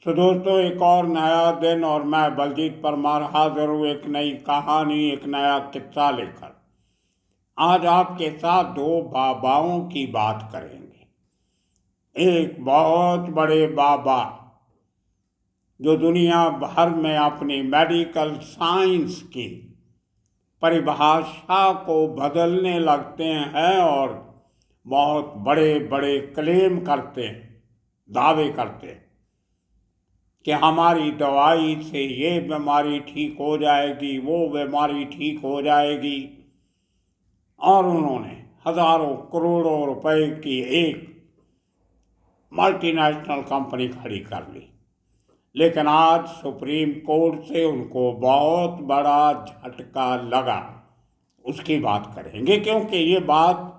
तो दोस्तों, एक और नया दिन और मैं बलजीत परमार हाजिर हूँ एक नई कहानी, एक नया किस्सा लेकर। आज आपके साथ दो बाबाओं की बात करेंगे। एक बहुत बड़े बाबा जो दुनिया भर में अपनी मेडिकल साइंस की परिभाषा को बदलने लगते हैं और बहुत बड़े बड़े क्लेम करते हैं, दावे करते हैं कि हमारी दवाई से ये बीमारी ठीक हो जाएगी, वो बीमारी ठीक हो जाएगी। और उन्होंने हजारों करोड़ों रुपए की एक मल्टीनेशनल कंपनी खड़ी कर ली। लेकिन आज सुप्रीम कोर्ट से उनको बहुत बड़ा झटका लगा। उसकी बात करेंगे, क्योंकि ये बात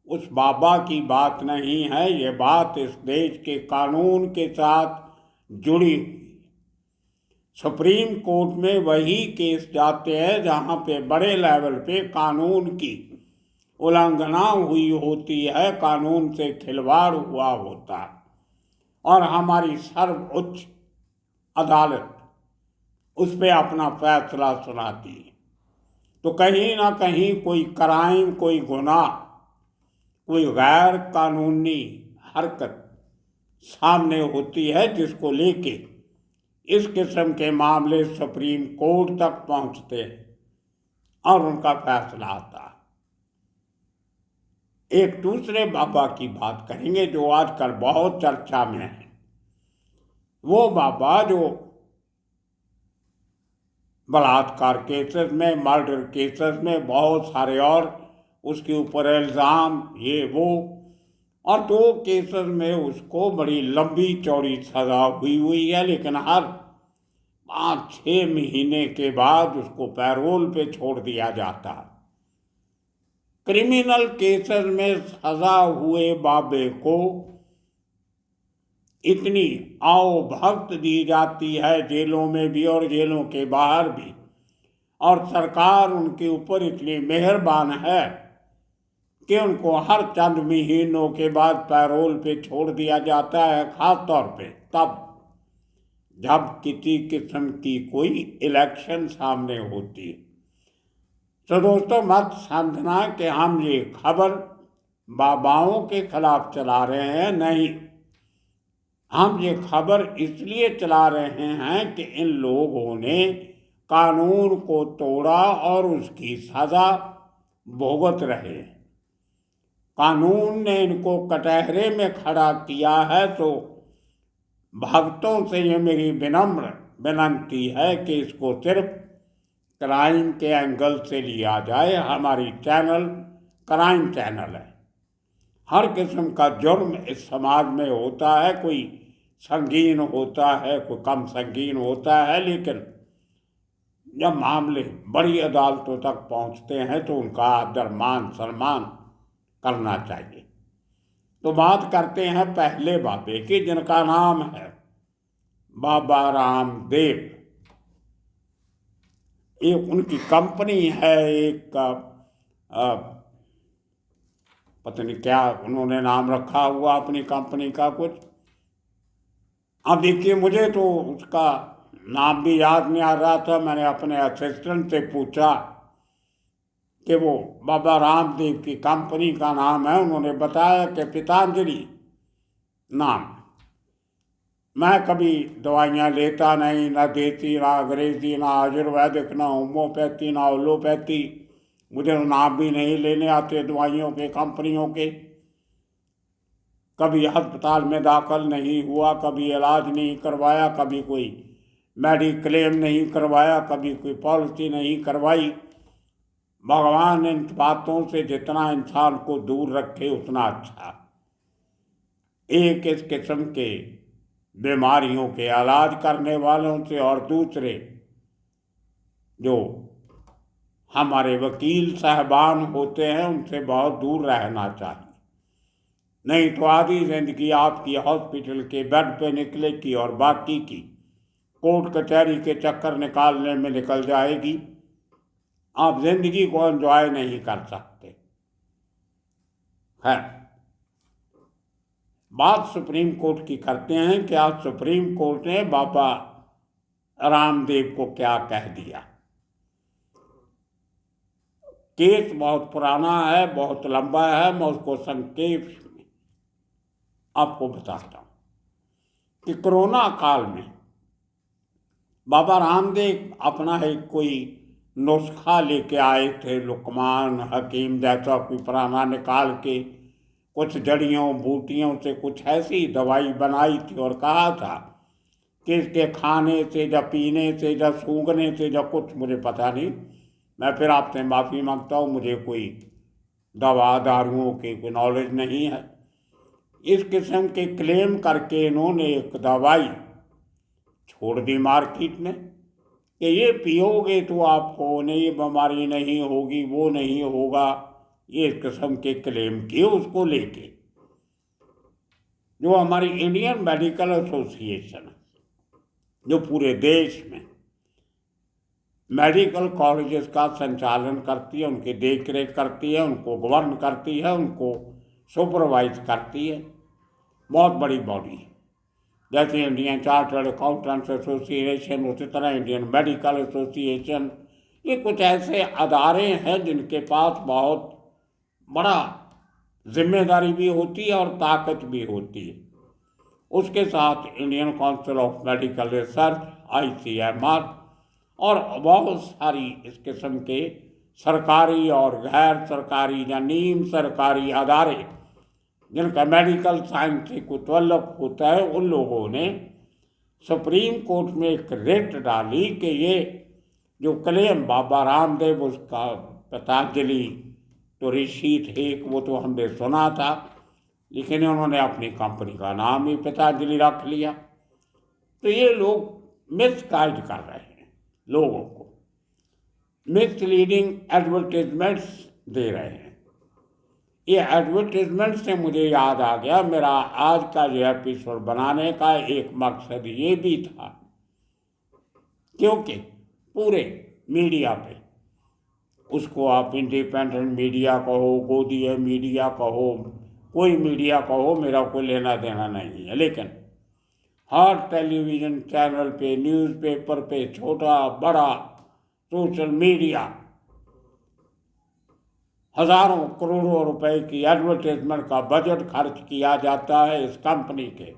उस बाबा की बात नहीं है, ये बात इस देश के कानून के साथ जुड़ी हुई। सुप्रीम कोर्ट में वही केस जाते हैं जहाँ पे बड़े लेवल पे कानून की उल्लंघना हुई होती है, कानून से खिलवाड़ हुआ होता है, और हमारी सर्वोच्च अदालत उस पर अपना फैसला सुनाती है। तो कहीं ना कहीं कोई क्राइम, कोई गुनाह, कोई गैर कानूनी हरकत सामने होती है, जिसको लेके इस किस्म के मामले सुप्रीम कोर्ट तक पहुंचते हैं और उनका फैसला आता है। एक दूसरे बाबा की बात करेंगे जो आजकल बहुत चर्चा में है। वो बाबा जो बलात्कार केसेस में, मर्डर केसेस में, बहुत सारे और उसके ऊपर इल्ज़ाम, ये वो, और दो केसेस में उसको बड़ी लंबी चौड़ी सजा हुई है, लेकिन हर 5-6 महीने के बाद उसको पैरोल पे छोड़ दिया जाता है। क्रिमिनल केसेस में सजा हुए बाबे को इतनी आओ भक्त दी जाती है, जेलों में भी और जेलों के बाहर भी, और सरकार उनके ऊपर इतनी मेहरबान है कि उनको हर चंद महीनों के बाद पैरोल पे छोड़ दिया जाता है, खास तौर पे तब जब किसी किस्म की कोई इलेक्शन सामने होती है। तो दोस्तों, मत समझना कि हम ये खबर बाबाओं के खिलाफ चला रहे हैं, नहीं। हम ये खबर इसलिए चला रहे हैं कि इन लोगों ने कानून को तोड़ा और उसकी सजा भुगत रहे हैं। कानून ने इनको कटहरे में खड़ा किया है। तो भक्तों से ये मेरी विनम्र विनती है कि इसको सिर्फ क्राइम के एंगल से लिया जाए। हमारी चैनल क्राइम चैनल है। हर किस्म का जुर्म इस समाज में होता है, कोई संगीन होता है, कोई कम संगीन होता है, लेकिन जब मामले बड़ी अदालतों तक पहुंचते हैं तो उनका आदर मान सम्मान करना चाहिए। तो बात करते हैं पहले बाबे की, जिनका नाम है बाबा रामदेव। एक उनकी कंपनी है, एक पता नहीं क्या उन्होंने नाम रखा हुआ अपनी कंपनी का कुछ। अब देखिए, मुझे तो उसका नाम भी याद नहीं आ रहा था। मैंने अपने असिस्टेंट से पूछा कि वो बाबा रामदेव की कंपनी का नाम है। उन्होंने बताया कि पतंजलि नाम। मैं कभी दवाइयाँ लेता नहीं, ना देसी, ना अंग्रेजी, ना आयुर्वेदिक, ना होम्योपैथी, ना एलोपैथी। मुझे नाम भी नहीं लेने आते दवाइयों के, कंपनियों के। कभी अस्पताल में दाखिल नहीं हुआ, कभी इलाज नहीं करवाया, कभी कोई मेडिक्लेम नहीं करवाया, कभी कोई पॉलिसी नहीं करवाई। भगवान इन बातों से जितना इंसान को दूर रखे उतना अच्छा। एक इस किस्म के बीमारियों के इलाज करने वालों से, और दूसरे जो हमारे वकील साहबान होते हैं उनसे बहुत दूर रहना चाहिए। नहीं तो आधी जिंदगी आपकी हॉस्पिटल के बेड पे निकलेगी और बाकी की कोर्ट कचहरी के चक्कर निकालने में निकल जाएगी। आप जिंदगी को एंजॉय नहीं कर सकते। है बात सुप्रीम कोर्ट की करते हैं कि आज सुप्रीम कोर्ट ने बाबा रामदेव को क्या कह दिया। केस बहुत पुराना है, बहुत लंबा है, मैं उसको संक्षेप में आपको बताता हूँ कि कोरोना काल में बाबा रामदेव अपना एक कोई नुस्खा लेके आए थे, लुकमान हकीम जैसा कोई पुराना निकाल के कुछ जड़ियों बूटियों से कुछ ऐसी दवाई बनाई थी और कहा था कि इसके खाने से या पीने से या सूंघने से या कुछ, मुझे पता नहीं, मैं फिर आपसे माफ़ी मांगता हूँ, मुझे कोई दवा दारुओं की कोई नॉलेज नहीं है। इस किस्म के क्लेम करके इन्होंने एक दवाई छोड़ दी मार्केट में कि ये पियोगे तो आपको नहीं बीमारी नहीं होगी, वो नहीं होगा, ये किस्म के क्लेम किए उसको लेके। जो हमारी इंडियन मेडिकल एसोसिएशन जो पूरे देश में मेडिकल कॉलेजेस का संचालन करती है, उनकी देख रेख करती है, उनको गवर्न करती है, उनको सुपरवाइज करती है, बहुत बड़ी बॉडी है। जैसे इंडियन चार्टर्ड अकाउंटेंट्स एसोसिएशन, उसी तरह इंडियन मेडिकल एसोसिएशन, ये कुछ ऐसे अदारे हैं जिनके पास बहुत बड़ा जिम्मेदारी भी होती है और ताकत भी होती है। उसके साथ Indian council of medical research ICMR और बहुत सारी इस किस्म के सरकारी और गैर सरकारी या नीम सरकारी अदारे जिनका मेडिकल साइंस से कुछ तल्लुक होता है, उन लोगों ने सुप्रीम कोर्ट में एक रिट डाली कि ये जो क्लेम बाबा रामदेव, उसका पतंजलि तो ऋषि थे, वो तो हमने सुना था, लेकिन उन्होंने अपनी कंपनी का नाम ही पतंजलि रख लिया। तो ये लोग मिसगाइड कर रहे हैं लोगों को, मिसलीडिंग एडवर्टीजमेंट्स दे रहे हैं। ये एडवर्टीजमेंट से मुझे याद आ गया, मेरा आज का जो एपिसोड बनाने का एक मकसद ये भी था, क्योंकि पूरे मीडिया पे, उसको आप इंडिपेंडेंट मीडिया कहो, गोदीय मीडिया कहो, कोई मीडिया कहो, मेरा कोई लेना देना नहीं है, लेकिन हर टेलीविज़न चैनल पे, न्यूज़पेपर पे, छोटा बड़ा सोशल मीडिया, हजारों करोड़ों रुपए की एडवर्टाइजमेंट का बजट खर्च किया जाता है इस कंपनी के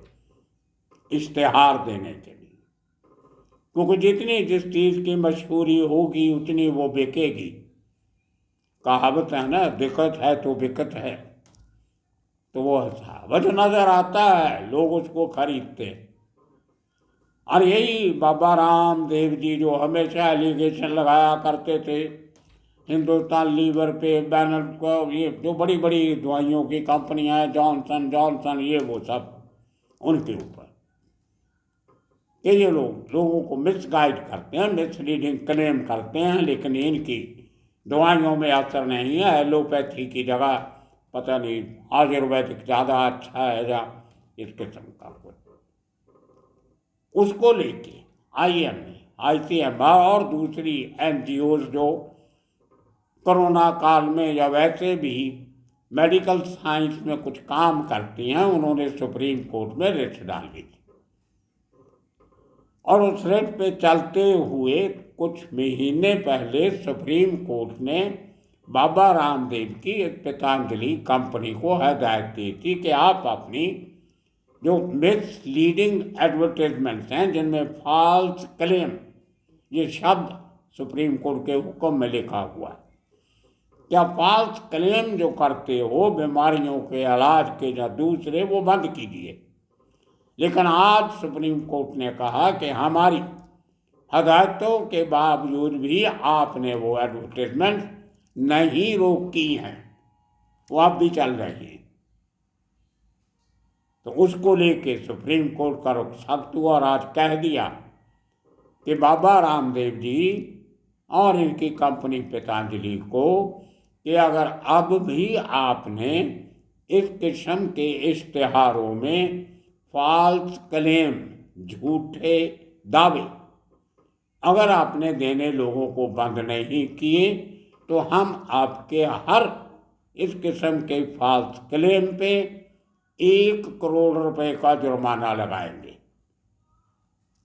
इश्तेहार देने के लिए, क्योंकि जितनी जिस चीज़ की मशहूरी होगी उतनी वो बिकेगी। कहावत है ना, दिक्कत है तो बिकत है, तो वो सावध नजर आता है, लोग उसको खरीदते। और यही बाबा रामदेव जी जो हमेशा एलिगेशन लगाया करते थे हिंदुस्तान लीवर पे, बैनर को, ये जो बड़ी बड़ी दवाइयों की कंपनियां हैं, जॉनसन जॉनसन, ये वो सब उनके ऊपर कि ये लोगों को मिसगाइड करते हैं, मिसलीडिंग क्लेम करते हैं, लेकिन इनकी दवाइयों में असर नहीं है। एलोपैथी की जगह पता नहीं आयुर्वेदिक ज़्यादा अच्छा है या इस किस्म का कोई, उसको लेके ICMR और दूसरी NGOs जो कोरोना काल में या वैसे भी मेडिकल साइंस में कुछ काम करती हैं, उन्होंने सुप्रीम कोर्ट में रिट डाल दी और उस रिट पे चलते हुए कुछ महीने पहले सुप्रीम कोर्ट ने बाबा रामदेव की एक पतंजलि कंपनी को हदायत दी थी कि आप अपनी जो मिसलीडिंग एडवर्टाइजमेंट्स हैं, जिनमें फॉल्स क्लेम, ये शब्द सुप्रीम कोर्ट के हुक्म में लिखा हुआ है, क्या फॉल्स क्लेम जो करते हो बीमारियों के इलाज के या दूसरे, वो बंद कीजिए। लेकिन आज सुप्रीम कोर्ट ने कहा कि हमारी हदायतों के बावजूद भी आपने वो एडवर्टाइजमेंट नहीं रोकी हैं, वो अब भी चल रही हैं। तो उसको लेके सुप्रीम कोर्ट का रुख सख्त हुआ और आज कह दिया कि बाबा रामदेव जी और इनकी कंपनी पतंजलि को कि अगर अब भी आपने इस किस्म के इश्तेहारों में फॉल्स क्लेम, झूठे दावे अगर आपने देने लोगों को बंद नहीं किए, तो हम आपके हर इस किस्म के फॉल्स क्लेम पे 1 करोड़ रुपए का जुर्माना लगाएंगे।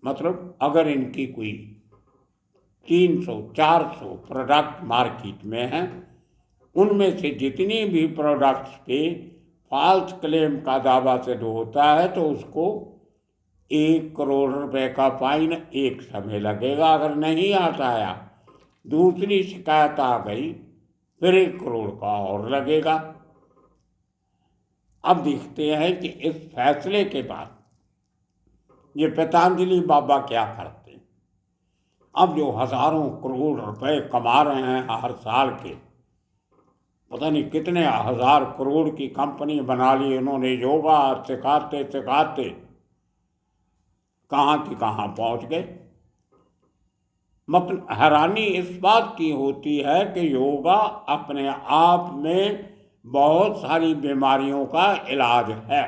मतलब अगर इनकी कोई 300-400 प्रोडक्ट मार्केट में हैं, उनमें से जितनी भी प्रोडक्ट्स पे फॉल्स क्लेम का दावा सिद्ध होता है तो उसको 1 करोड़ रुपए का फाइन एक समय लगेगा। अगर नहीं आता आया, दूसरी शिकायत आ गई, फिर 1 करोड़ का और लगेगा। अब देखते हैं कि इस फैसले के बाद ये पतंजलि बाबा क्या करते हैं। अब जो हजारों करोड़ रुपए कमा रहे हैं हर साल के, पता नहीं कितने हजार करोड़ की कंपनी बना ली उन्होंने, योगा सिखाते सिखाते कहाँ की कहाँ पहुँच गए। मतलब हैरानी इस बात की होती है कि योगा अपने आप में बहुत सारी बीमारियों का इलाज है।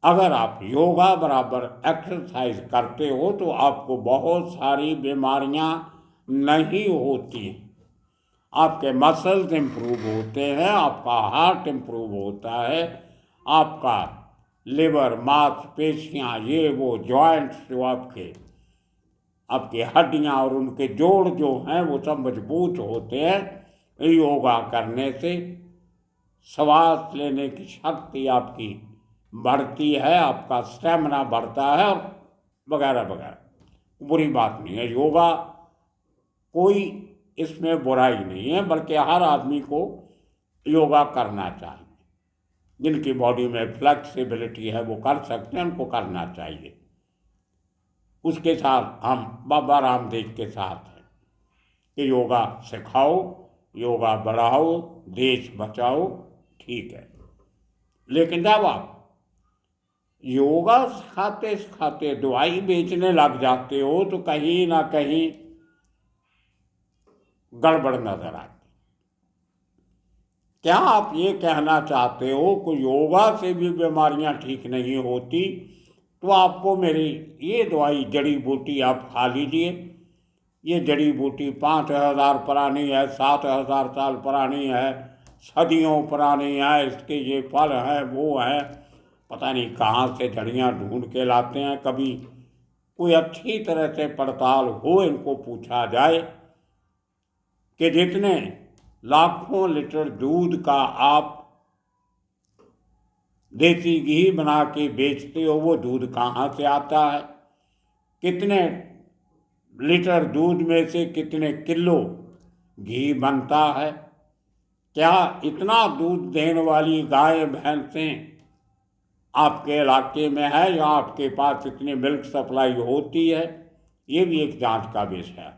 अगर आप योगा बराबर एक्सरसाइज करते हो तो आपको बहुत सारी बीमारियां नहीं होती। आपके मसल्स इम्प्रूव होते हैं, आपका हार्ट इम्प्रूव होता है, आपका लिवर, मांसपेशियाँ, ये वो जॉइंट्स जो आपके हड्डियाँ और उनके जोड़ जो हैं वो सब मजबूत होते हैं योगा करने से। श्वास लेने की शक्ति आपकी बढ़ती है, आपका स्टेमिना बढ़ता है और वगैरह वगैरह। बुरी बात नहीं है, योगा कोई इसमें बुराई नहीं है, बल्कि हर आदमी को योगा करना चाहिए। जिनकी बॉडी में फ्लेक्सिबिलिटी है वो कर सकते हैं, उनको करना चाहिए। उसके साथ हम बाबा रामदेव के साथ हैं कि योगा सिखाओ, योगा बढ़ाओ, देश बचाओ, ठीक है। लेकिन जब आप योगा सिखाते सिखाते दवाई बेचने लग जाते हो तो कहीं ना कहीं गड़बड़ नजर आती। क्या आप ये कहना चाहते हो कि योगा से भी बीमारियां ठीक नहीं होती, तो आपको मेरी ये दवाई जड़ी बूटी आप खा लीजिए। ये जड़ी बूटी 5000 पुरानी है, 7000 साल पुरानी है, सदियों पुरानी है, इसके ये फल हैं वो हैं, पता नहीं कहाँ से जड़ियाँ ढूंढ के लाते हैं। कभी कोई अच्छी तरह से पड़ताल हो, इनको पूछा जाए कि जितने लाखों लीटर दूध का आप देसी घी बना के बेचते हो वो दूध कहाँ से आता है, कितने लीटर दूध में से कितने किलो घी बनता है, क्या इतना दूध देने वाली गाय भैंसें आपके इलाके में है या आपके पास इतनी मिल्क सप्लाई होती है, ये भी एक जांच का विषय है।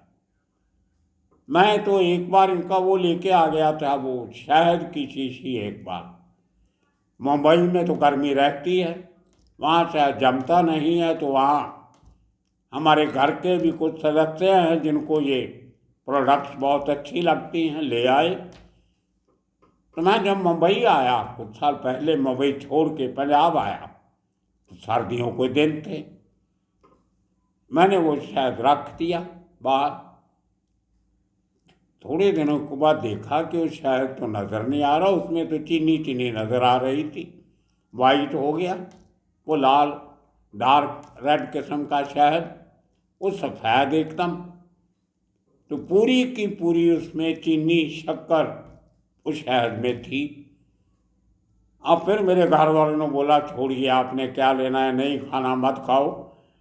मैं तो एक बार इनका वो लेके आ गया था, वो शहद की शीशी। एक बार मुंबई में तो गर्मी रहती है, वहाँ शहद जमता नहीं है, तो वहाँ हमारे घर के भी कुछ सदस्य हैं जिनको ये प्रोडक्ट्स बहुत अच्छी लगती हैं, ले आए। तो मैं जब मुंबई आया कुछ साल पहले, मुंबई छोड़ के पंजाब आया, तो सर्दियों के दिन थे, मैंने वो शहद रख दिया बाहर। थोड़े दिनों के बाद देखा कि वो शहद तो नज़र नहीं आ रहा, उसमें तो चीनी चीनी नज़र आ रही थी, वाइट हो गया वो, लाल डार्क रेड किस्म का शहद, वो सफ़ेद एकदम। तो पूरी की पूरी उसमें चीनी शक्कर उस शहद में थी। अब फिर मेरे घर वालों ने बोला छोड़िए, आपने क्या लेना है, नहीं खाना मत खाओ,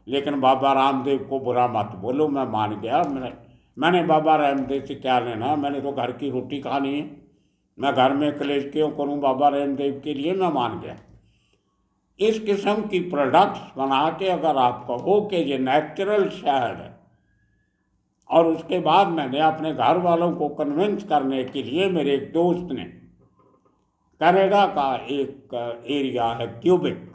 लेकिन बाबा रामदेव को बुरा मत बोलो। मैं मान गया, मैंने बाबा रामदेव से क्या लेना, मैंने तो घर की रोटी खानी है, मैं घर में क्लेश क्यों करूं बाबा रामदेव के लिए। मैं मान गया। इस किस्म की प्रोडक्ट्स बना के अगर आप कहो कि ये नेचुरल शहद है, और उसके बाद मैंने अपने घर वालों को कन्विंस करने के लिए, मेरे एक दोस्त ने कनाडा का एक एरिया है क्यूबिक,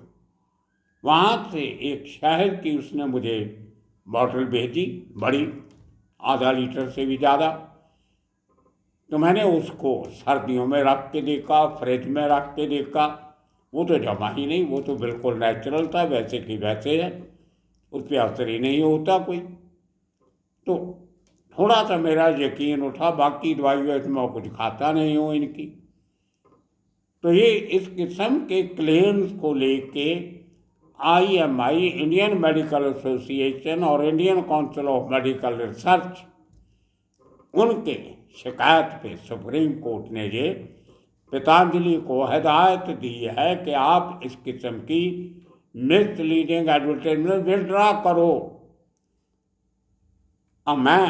वहाँ से एक शहद की उसने मुझे बॉटल भेजी, बड़ी, आधा लीटर से भी ज़्यादा। तो मैंने उसको सर्दियों में रख के देखा, फ्रिज में रख के देखा, वो तो जमा ही नहीं, वो तो बिल्कुल नेचुरल था, वैसे कि वैसे है, उस पर असर ही नहीं होता कोई। तो थोड़ा सा मेरा यकीन उठा। बाकी दवाइयों में कुछ खाता नहीं हूँ इनकी। तो ये इस किस्म के क्लेम्स को लेके IMI, इंडियन मेडिकल एसोसिएशन और Indian council of medical research, उनके शिकायत पे सुप्रीम कोर्ट ने ये पतंजलि को हिदायत दी है कि आप इस किस्म की मिसलीडिंग एडवर्टाइजमेंट विड्रॉ करो। अब मैं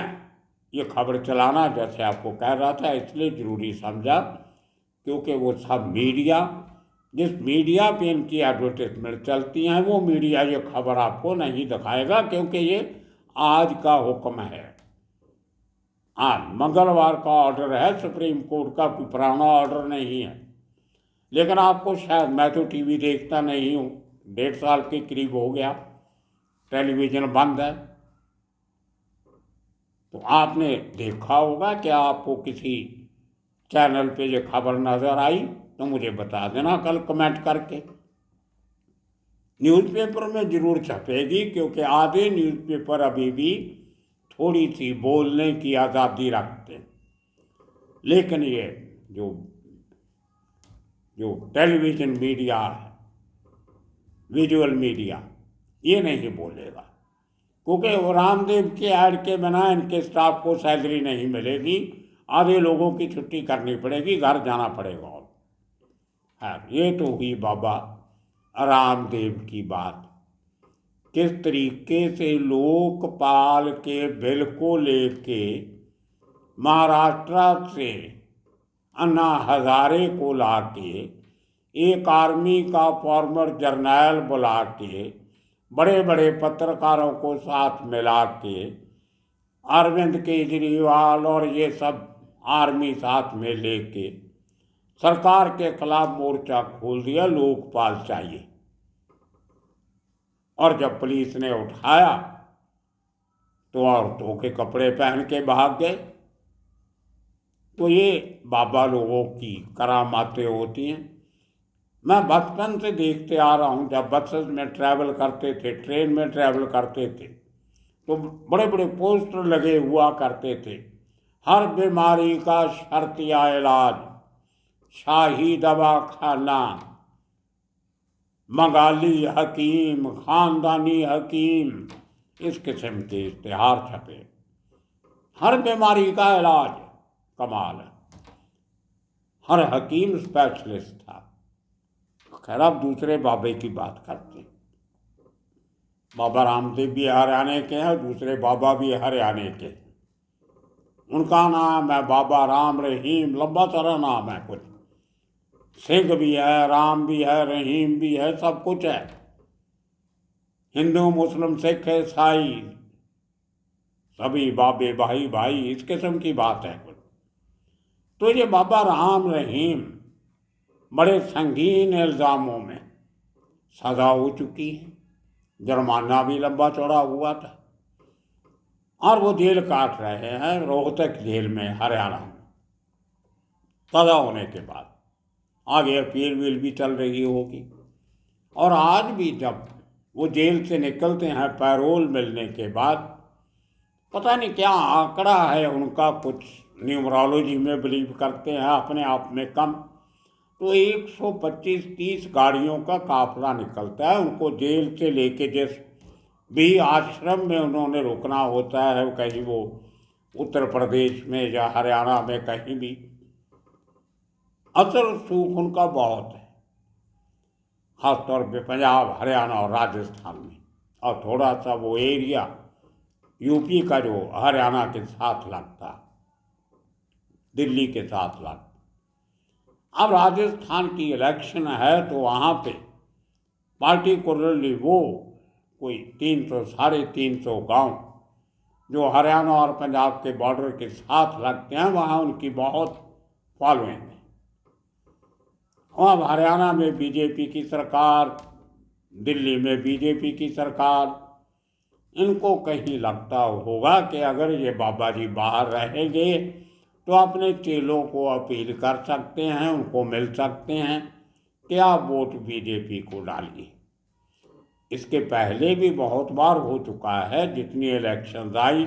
ये खबर चलाना जैसे आपको कह रहा था इसलिए ज़रूरी समझा क्योंकि वो सब मीडिया, जिस मीडिया पे इनकी एडवर्टाइजमेंट चलती हैं वो मीडिया ये खबर आपको नहीं दिखाएगा, क्योंकि ये आज का हुक्म है। आज मंगलवार का ऑर्डर है सुप्रीम कोर्ट का, कोई पुराना ऑर्डर नहीं है। लेकिन आपको शायद, मैं तो टीवी देखता नहीं हूँ, 1.5 साल के करीब हो गया टेलीविज़न बंद है, तो आपने देखा होगा कि आपको किसी चैनल पे ये खबर नज़र आई तो मुझे बता देना कल कमेंट करके। न्यूज़पेपर में ज़रूर छपेगी, क्योंकि आधे न्यूज़पेपर अभी भी थोड़ी सी बोलने की आज़ादी रखते हैं, लेकिन ये जो टेलीविज़न मीडिया है, विजुअल मीडिया, ये नहीं बोलेगा, क्योंकि वो रामदेव के ऐड के बिना इनके स्टाफ को सैलरी नहीं मिलेगी, आधे लोगों की छुट्टी करनी पड़ेगी, घर जाना पड़ेगा। है ये तो हुई बाबा रामदेव की बात। किस तरीके से लोकपाल के बिल को लेके महाराष्ट्र से अन्ना हजारे को लाके एक आर्मी का फॉर्मर जर्नैल बुला के बड़े बड़े पत्रकारों को साथ मिला के अरविंद केजरीवाल और ये सब आर्मी साथ में लेके सरकार के खिलाफ मोर्चा खोल दिया, लोकपाल चाहिए। और जब पुलिस ने उठाया तो औरतों के कपड़े पहन के भाग गए। तो ये बाबा लोगों की करामातें होती हैं। मैं बचपन से देखते आ रहा हूँ, जब बसेस में ट्रैवल करते थे, ट्रेन में ट्रैवल करते थे, तो बड़े बड़े पोस्टर लगे हुआ करते थे, हर बीमारी का शर्तिया इलाज, शाही दवा खाना, मगाली हकीम, खानदानी हकीम, इस किस्म के इश्तिहार छपे, हर बीमारी का इलाज। कमाल है, हर हकीम स्पेशलिस्ट था। खैर अब दूसरे बाबे की बात करते हैं। बाबा रामदेव भी हरियाणा के हैं, दूसरे बाबा भी हरियाणा के हैं। उनका नाम है बाबा राम रहीम, लंबा चौड़ा नाम है कुछ। सिंह भी है, राम भी है, रहीम भी है, सब कुछ है। हिंदू मुस्लिम सिख ईसाई सभी बाबे भाई भाई, इस किस्म की बात है कुछ। तो ये बाबा राम रहीम बड़े संगीन इल्ज़ामों में सज़ा हो चुकी है, जुर्माना भी लंबा चौड़ा हुआ था, और वो जेल काट रहे हैं रोहतक जेल में हरियाणा में। सज़ा होने के बाद आगे अपील वील भी चल रही होगी। और आज भी जब वो जेल से निकलते हैं पैरोल मिलने के बाद, पता नहीं क्या आंकड़ा है उनका, कुछ न्यूमरोलॉजी में बिलीव करते हैं अपने आप में कम, तो 125-130 गाड़ियों का काफिला निकलता है उनको जेल से लेके। जिस भी आश्रम में उन्होंने रुकना होता है, कहीं वो उत्तर प्रदेश में या हरियाणा में कहीं भी, असर सूख उनका बहुत है, खासतौर पे पंजाब, हरियाणा और राजस्थान में, और थोड़ा सा वो एरिया यूपी का जो हरियाणा के साथ लगता, दिल्ली के साथ लगता। अब राजस्थान की इलेक्शन है तो वहाँ पे पार्टिकुलरली वो कोई 300 साढ़े 300 गांव जो हरियाणा और पंजाब के बॉर्डर के साथ लगते हैं, वहाँ उनकी बहुत फॉलोइंग है। अब हरियाणा में बीजेपी की सरकार, दिल्ली में बीजेपी की सरकार, इनको कहीं लगता होगा कि अगर ये बाबा जी बाहर रहेंगे तो अपने चेलों को अपील कर सकते हैं, उनको मिल सकते हैं कि आप वोट बीजेपी को डालिए। इसके पहले भी बहुत बार हो चुका है, जितनी इलेक्शन आई,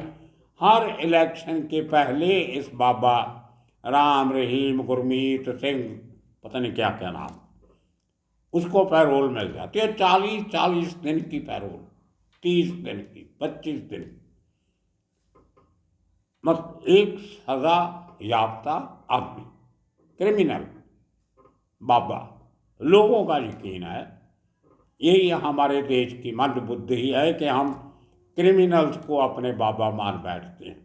हर इलेक्शन के पहले इस बाबा राम रहीम, गुरमीत सिंह पता नहीं क्या क्या नाम, उसको पैरोल मिल जाती है। 40 दिन की पैरोल, 30 दिन की, 25 दिन की, मतलब एक सजा याफ्ता आदमी, क्रिमिनल बाबा। लोगों का यकीन है, यही हमारे देश की मंद बुद्धि है कि हम क्रिमिनल्स को अपने बाबा मान बैठते हैं,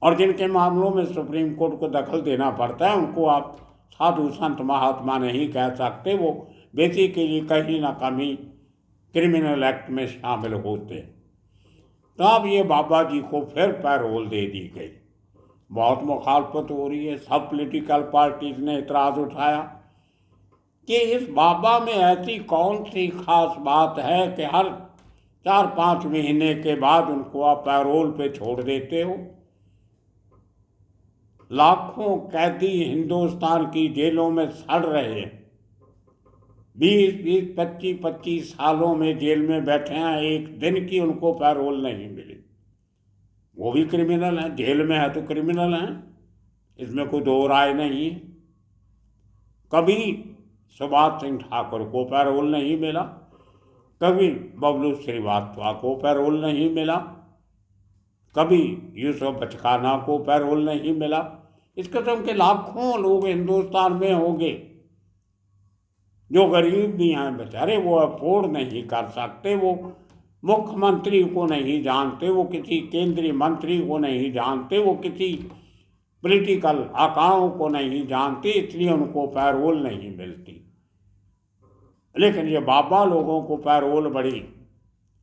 और जिनके मामलों में सुप्रीम कोर्ट को दखल देना पड़ता है उनको आप साधु संत महात्मा नहीं कह सकते। वो बेसिकली कहीं ना कहीं क्रिमिनल एक्ट में शामिल होते हैं। तब ये बाबा जी को फिर पैरोल दे दी गई। बहुत मुखालफत हो रही है, सब पॉलिटिकल पार्टीज ने इतराज़ उठाया कि इस बाबा में ऐसी कौन सी खास बात है कि हर 4-5 महीने के बाद उनको आप पैरोल पे छोड़ देते हो। लाखों कैदी हिंदुस्तान की जेलों में सड़ रहे हैं, 20-20, 25-25 सालों में जेल में बैठे हैं, एक दिन की उनको पैरोल नहीं मिली। वो भी क्रिमिनल हैं, जेल में है तो क्रिमिनल हैं, इसमें कोई दो राय नहीं है। कभी सुभाष सिंह ठाकुर को पैरोल नहीं मिला, कभी बबलू श्रीवास्तव को पैरोल नहीं मिला, कभी यूसुफ बचकाना को पैरोल नहीं मिला। इस किस्म के लाखों लोग हिंदुस्तान में होंगे जो गरीब भी हैं बेचारे, वो अफोर्ड नहीं कर सकते, वो मुख्यमंत्री को नहीं जानते, वो किसी केंद्रीय मंत्री को नहीं जानते, वो किसी पॉलिटिकल आकाओं को नहीं जानते, इसलिए उनको पैरोल नहीं मिलती। लेकिन ये बाबा लोगों को पैरोल बड़ी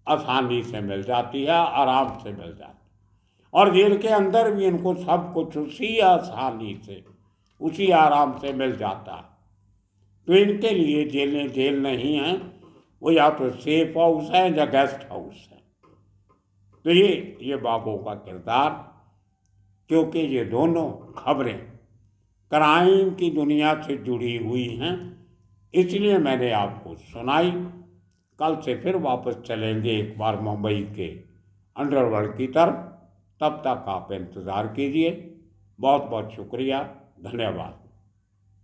आसानी से मिल जाती है, आराम से मिल जाती है, और जेल के अंदर भी इनको सब कुछ उसी आसानी से, उसी आराम से मिल जाता है। तो इनके लिए जेलें जेल नहीं हैं, वो या तो सेफ हाउस है या गेस्ट हाउस है। तो ये बाबों का किरदार, क्योंकि ये दोनों खबरें क्राइम की दुनिया से जुड़ी हुई हैं, इसलिए मैंने आपको सुनाई। कल से फिर वापस चलेंगे एक बार मुंबई के अंडरवर्ल्ड की तरफ। तब तक आप इंतज़ार कीजिए। बहुत बहुत शुक्रिया, धन्यवाद।